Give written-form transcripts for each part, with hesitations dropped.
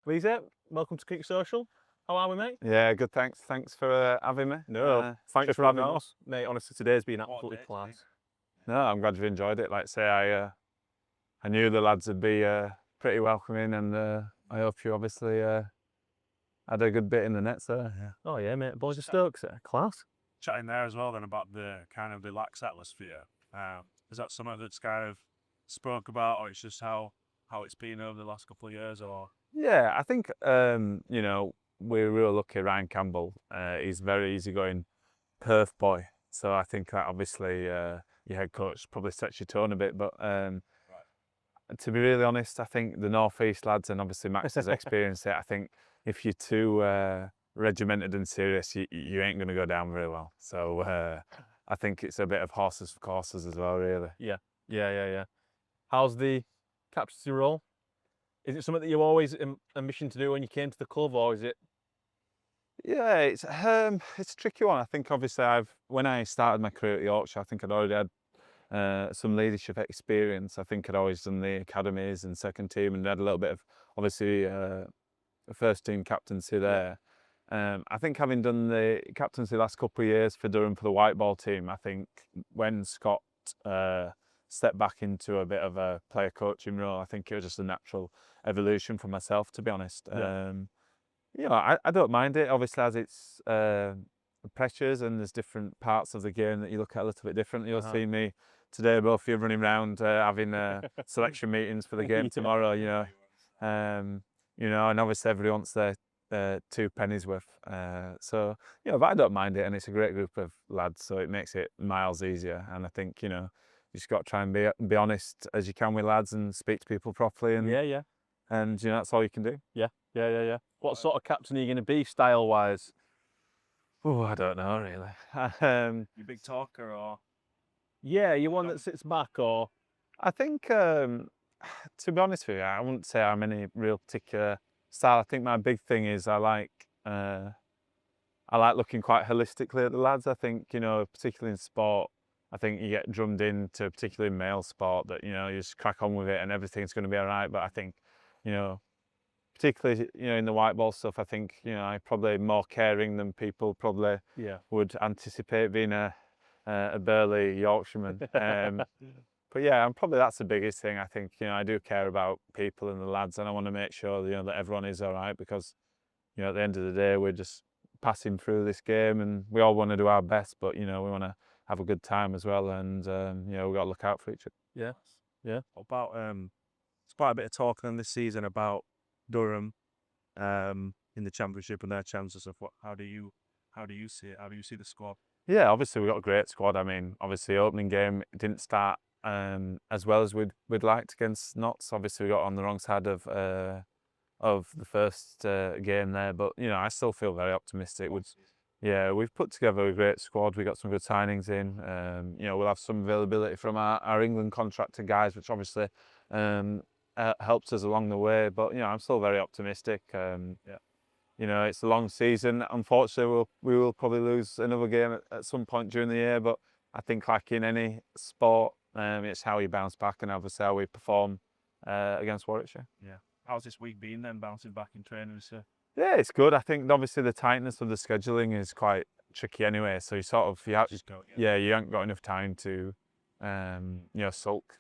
Lise, welcome to Crease Social. How are we, mate? Yeah, good. Thanks for having me. Thanks for having on. us, mate. Honestly, today's been absolutely class. No, I'm glad you've enjoyed it. Like I say, I knew the lads would be pretty welcoming, and I hope you obviously had a good bit in the net. So yeah. Oh yeah, mate. Boys are stoked. Class. Chatting there as well then about the kind of relaxed atmosphere. Is that something that's kind of spoke about, or it's just how it's been over the last couple of years, or? Yeah, I think we're real lucky. Ryan Campbell, he's very easygoing Perth boy. So I think that obviously your head coach probably sets your tone a bit, but. To be really honest, I think the North East lads, and obviously Max has experienced it, I think if you're too regimented and serious, you ain't going to go down very well. So I think it's a bit of horses for courses as well, really. Yeah. How's the captaincy role? Is it something that you always ambitioned to do when you came to the club, or is it? Yeah, it's a tricky one. I think obviously when I started my career at Yorkshire, I think I'd already had some leadership experience. I think I'd always done the academies and second team, and had a little bit of obviously first team captaincy there. I think having done the captaincy the last couple of years for Durham for the white ball team, I think when Scott stepped back into a bit of a player coaching role, I think it was just a natural evolution for myself, to be honest. I don't mind it, obviously, as it's pressures and there's different parts of the game that you look at a little bit differently. You'll see me today, both of you running around having selection meetings for the game tomorrow. And obviously everyone wants their 2 pennies worth. But I don't mind it, and it's a great group of lads, so it makes it miles easier. And I think you just got to try and be honest as you can with lads and speak to people properly. And Yeah. And that's all you can do. Yeah. What sort of captain are you going to be, style-wise? Oh, I don't know really. You big talker, or? Yeah, you one that sits back, or? I think, to be honest with you, I wouldn't say I'm any real particular style. I think my big thing is I like looking quite holistically at the lads. I think, particularly in sport, I think you get drummed into, particularly in male sport, that, you just crack on with it and everything's going to be all right. But I think, particularly, in the white ball stuff, I think, I'm probably more caring than people probably would anticipate, being a burly Yorkshireman. But yeah, and probably that's the biggest thing. I think, I do care about people and the lads, and I want to make sure, that everyone is all right, because, at the end of the day, we're just passing through this game, and we all want to do our best, but, we want to have a good time as well, and, we've got to look out for each other. Yeah. What about, there's quite a bit of talk on this season about Durham in the championship and their chances of how do you see it? How do you see the squad? Yeah, obviously we've got a great squad. I mean, obviously opening game didn't start as well as we'd liked against Notts. Obviously we got on the wrong side of the first game there, but I still feel very optimistic. We've put together a great squad. We got some good signings in. We'll have some availability from our England contracted guys, which obviously helps us along the way. But I'm still very optimistic. It's a long season. Unfortunately, we will probably lose another game at some point during the year. But I think, like in any sport, it's how you bounce back, and obviously how we perform against Warwickshire. Yeah. How's this week been then, bouncing back in training? Yeah, it's good. I think obviously the tightness of the scheduling is quite tricky anyway. So you haven't got enough time to sulk.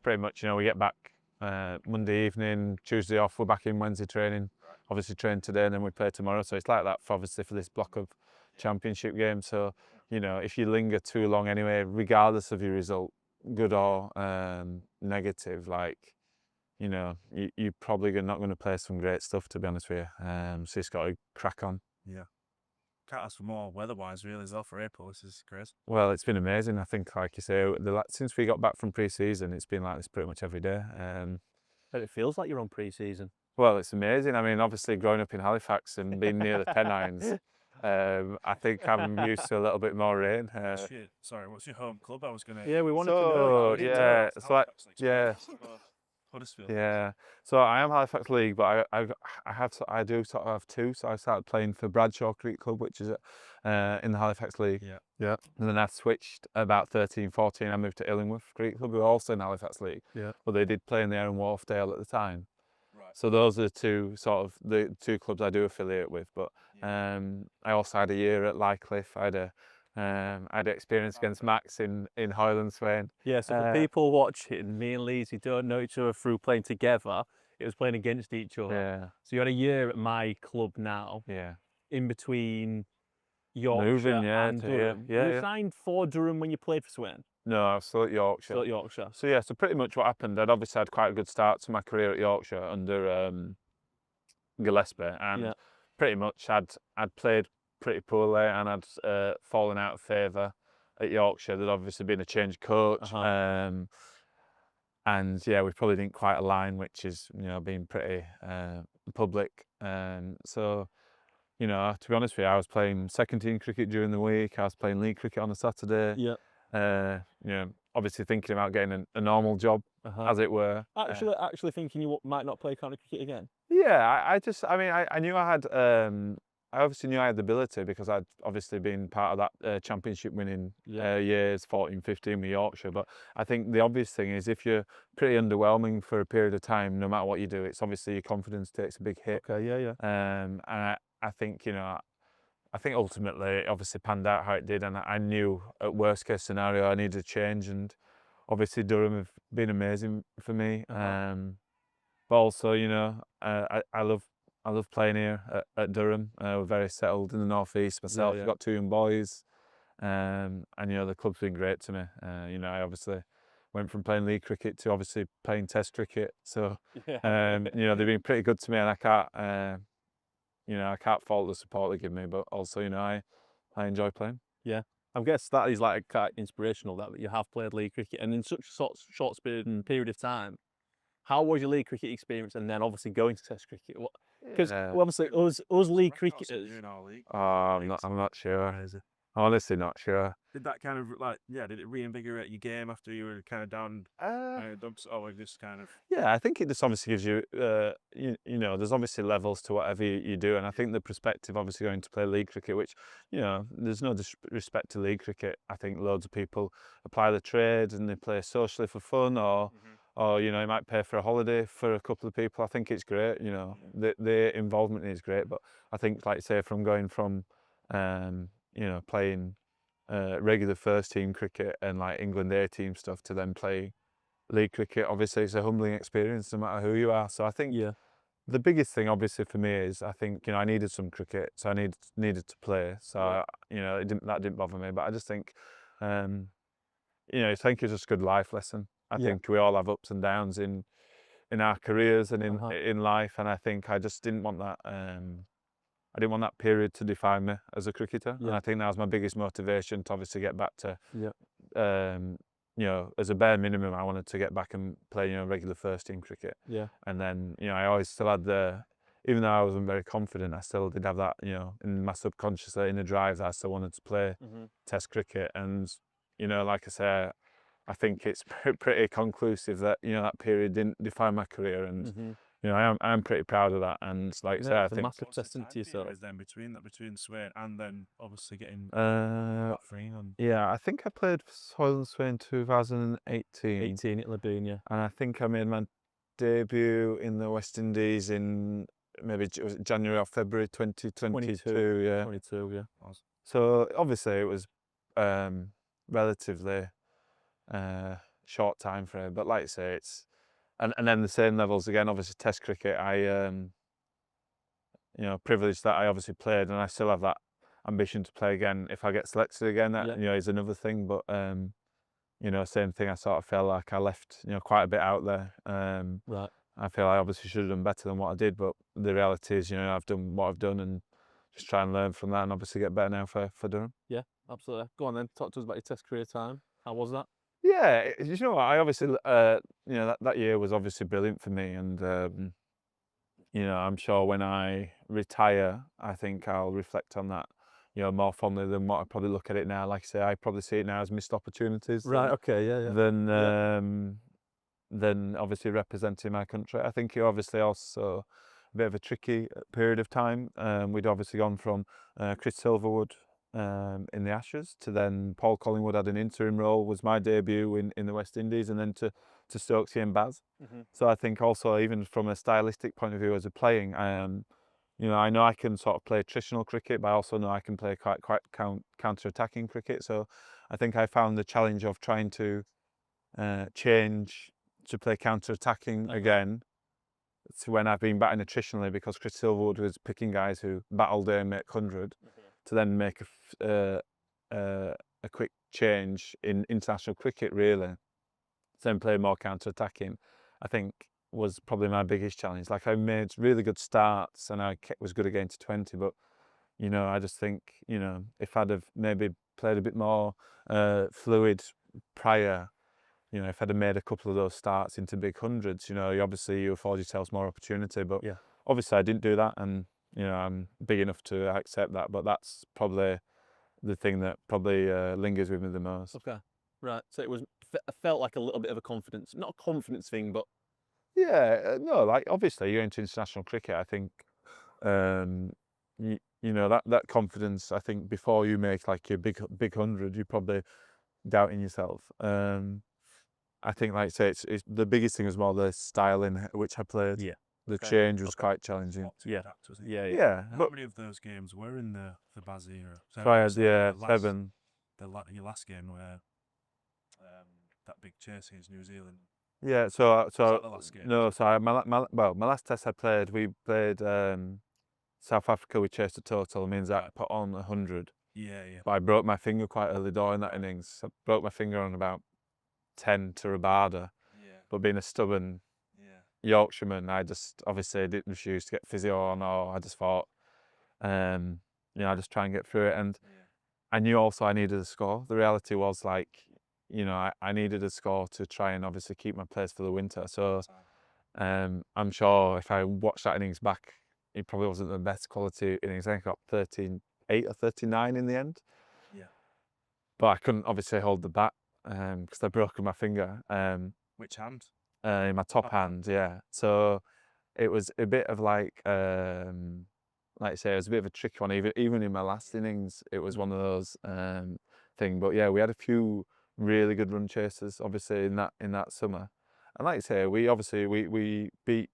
Pretty much, we get back Monday evening, Tuesday off. We're back in Wednesday training. Obviously train today, and then we play tomorrow. So it's like that for this block of championship games. So if you linger too long anyway, regardless of your result, good or negative, you're probably not going to play some great stuff, to be honest with you. So it's got to crack on. Yeah. Can't ask for more weather-wise, really, as well, for April. This is crazy. Well, it's been amazing. I think, like you say, since we got back from pre-season, it's been like this pretty much every day. But it feels like you're on pre-season. Well, it's amazing. I mean, obviously, growing up in Halifax and being near the Pennines, I think I'm used to a little bit more rain. Sorry, what's your home club? I was going to... Yeah, we wanted to know. Huddersfield. Yeah, so I am Halifax League, but I do sort of have 2. So I started playing for Bradshaw Creek Club, which is in the Halifax League. Yeah. And then I switched about 13, 14. I moved to Illingworth Creek Club, who are also in Halifax League. Yeah. But they did play in the Aaron Wharfdale at the time. Right. So those are the two the two clubs I do affiliate with. But I also had a year at Lycliffe. I had experience against Max in Highland Swain. Yeah, so for people watching, me and Leezy don't know each other through playing together. It was playing against each other. Yeah, So you had a year at my club now, yeah. in between Yorkshire Moving, and to Durham. here. You signed for Durham when you played for Swain? No, I was still at Yorkshire. Still at Yorkshire. So yeah, so pretty much what happened, I'd obviously had quite a good start to my career at Yorkshire under Gillespie, and pretty much I'd played pretty poorly, and I'd fallen out of favour at Yorkshire. There'd obviously been a change of coach, and yeah, we probably didn't quite align, which is being pretty public. So to be honest with you, I was playing second team cricket during the week. I was playing league cricket on a Saturday. Yeah. Obviously thinking about getting a normal job, as it were. Actually thinking you might not play county cricket again? Yeah, I knew I had, I obviously knew I had the ability because I'd obviously been part of that championship winning years, 14, 15 with Yorkshire. But I think the obvious thing is if you're pretty underwhelming for a period of time, no matter what you do, it's obviously your confidence takes a big hit. Okay, yeah. And I think, I think ultimately it obviously panned out how it did, and I knew at worst case scenario I needed a change, and obviously Durham have been amazing for me. But also, I love playing here at Durham. We're very settled in the northeast myself. I've got two young boys, and the club's been great to me. I obviously went from playing league cricket to obviously playing Test cricket. So they've been pretty good to me, and I can't fault the support they give me. But also, I enjoy playing. Yeah, I guess that is like quite inspirational that you have played league cricket and in such a short period of time. How was your league cricket experience, and then obviously going to Test cricket? Because obviously us league cricketers. I'm not sure. Honestly, not sure. Did that kind of did it reinvigorate your game after you were kind of down dumps, or just kind of? Yeah, I think it just obviously gives you, there's obviously levels to whatever you do, and I think the perspective, obviously going to play league cricket, which, there's no disrespect to league cricket. I think loads of people apply the trade and they play socially for fun, or you might pay for a holiday for a couple of people. I think it's great. The involvement is great, but I think, like say, from going from playing regular first team cricket and like England A team stuff to then play league cricket, obviously it's a humbling experience no matter who you are. So I think the biggest thing obviously for me is I think I needed some cricket, so I needed to play. So that didn't bother me. But I just think I think it's just a good life lesson. I think we all have ups and downs in our careers and in life, and I think I just didn't want that. I didn't want that period to define me as a cricketer, and I think that was my biggest motivation to obviously get back to, as a bare minimum, I wanted to get back and play, regular first team cricket. And then, I always still had even though I wasn't very confident, I still did have that, in my subconscious inner drive that I still wanted to play Test cricket. And, like I say, I think it's pretty conclusive that, that period didn't define my career, and I'm pretty proud of that, and like I say, I think massive testament to yourself. Then between Swain and then obviously getting free on. Yeah, I think I played Highland Swain 2018. 18 it'll have been, yeah. And I think I made my debut in the West Indies in maybe January or February 2022. Yeah. 22, yeah. Awesome. So obviously it was relatively short time frame, but like I say, it's and then the same levels again. Obviously, Test cricket, I privileged that I obviously played, and I still have that ambition to play again if I get selected again. That is another thing, but same thing. I sort of felt like I left quite a bit out there. Right. I feel I obviously should have done better than what I did, but the reality is, I've done what I've done, and just try and learn from that, and obviously get better now for Durham. Yeah, absolutely. Go on then, talk to us about your Test career time. How was that? Yeah, what, I obviously, that year was obviously brilliant for me, and I'm sure when I retire, I think I'll reflect on that, more fondly than what I probably look at it now. Like I say, I probably see it now as missed opportunities. Right. Okay. Yeah. Than obviously representing my country. I think it obviously also a bit of a tricky period of time. We'd obviously gone from Chris Silverwood in the Ashes to then Paul Collingwood had an interim role, was my debut in the West Indies, and then to to Stokesy and Baz. So I think also even from a stylistic point of view as a playing, you know I can sort of play traditional cricket, but I also know I can play quite counter-attacking cricket. So I think I found the challenge of trying to change to play counter-attacking again to when I've been batting attritionally, because Chris Silverwood was picking guys who bat all day and make 100, to then make a quick change in international cricket really, then play more counter-attacking, I think was probably my biggest challenge. Like I made really good starts and I was good against 20, but you know I just think, you know, if I'd have maybe played a bit more fluid prior, you know, if I'd have made a couple of those starts into big hundreds, you know, obviously you afford yourselves more opportunity. But obviously I didn't do that, and you know I'm big enough to accept that. But that's probably the thing that probably lingers with me the most. Okay, right. So it felt like a little bit of a confidence, not a confidence thing, but yeah, no, like obviously you're into international cricket. I think you know that confidence. I think before you make like your big 100, you're probably doubting yourself. I think, like I say, it's the biggest thing was more the style in which I played. Yeah. The change was quite challenging. Yeah. Yeah. How many of those games were in the Baz era? So I had 7. Your last game where that big chase against New Zealand. Yeah. So Was that the last game? no. So my last test I played, we played South Africa. We chased a total. Means that put on 100. Yeah. But I broke my finger quite early door in that innings. I broke my finger on about 10 to Rabada. Yeah. But being a stubborn Yorkshireman, I just obviously didn't refuse to get physio on, or I just thought, you know, I just try and get through it. And I knew also I needed a score. The reality was, like, you know, I needed a score to try and obviously keep my place for the winter. So I'm sure if I watched that innings back, it probably wasn't the best quality innings. I think I got 38 or 39 in the end. Yeah. But I couldn't obviously hold the bat because I'd broken my finger. Which hand? In my top hand, yeah. So it was a bit of like I say, it was a bit of a tricky one. Even in my last innings, it was one of those thing. But yeah, we had a few really good run chasers, obviously in that summer. And like I say, we beat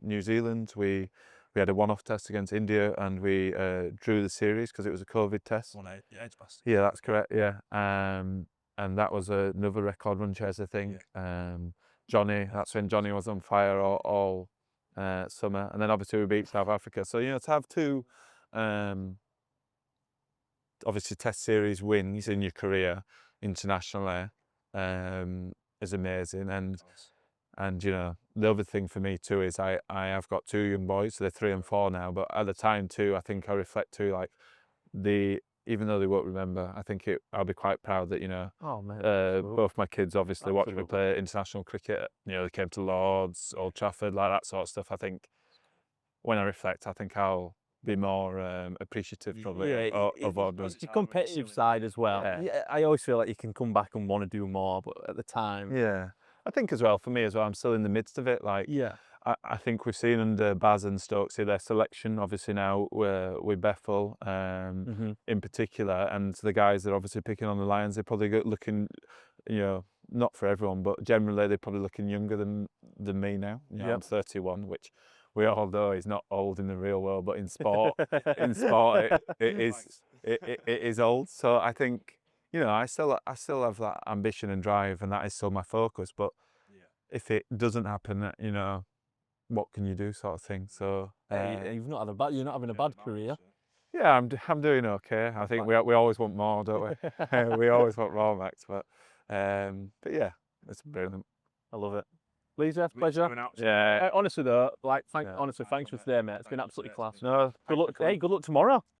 New Zealand. We had a one-off test against India, and we drew the series because it was a COVID test. Edge bastard. Yeah, that's correct. Yeah, and that was another record run chaser thing. Johnny, that's when Johnny was on fire all summer, and then obviously we beat South Africa. So you know, to have 2 obviously test series wins in your career internationally is amazing. And you know, the other thing for me too is I have got 2 young boys, so they're 3 and 4 now. But at the time too, I think I reflect too, like even though they won't remember, I think I'll be quite proud that, you know, both my kids obviously watched me play international cricket. You know, they came to Lords, Old Trafford, like that sort of stuff. I think when I reflect, I think I'll be more appreciative probably of what I've done. It's the competitive side as well. Yeah, I always feel like you can come back and want to do more, but at the time, yeah, I think as well for me as well, I'm still in the midst of it. Like, I think we've seen under Baz and Stokesy their selection obviously now with Bethel in particular, and the guys that are obviously picking on the Lions, they're probably looking, you know, not for everyone, but generally they're probably looking younger than me now. You know, I'm 31, which we all know is not old in the real world, but in sport, it is old. So I think, you know, I still have that ambition and drive, and that is still my focus. But if it doesn't happen, you know, what can you do, sort of thing. So you're not having a bad career. Yeah, I'm doing okay. I think we always want more, don't we? We always want more, Max. But yeah, it's brilliant. I love it. Lisa, pleasure. Yeah. Honestly though, like, honestly, thanks for today, mate. It's been absolutely class. No, Good luck. Hey, good luck tomorrow.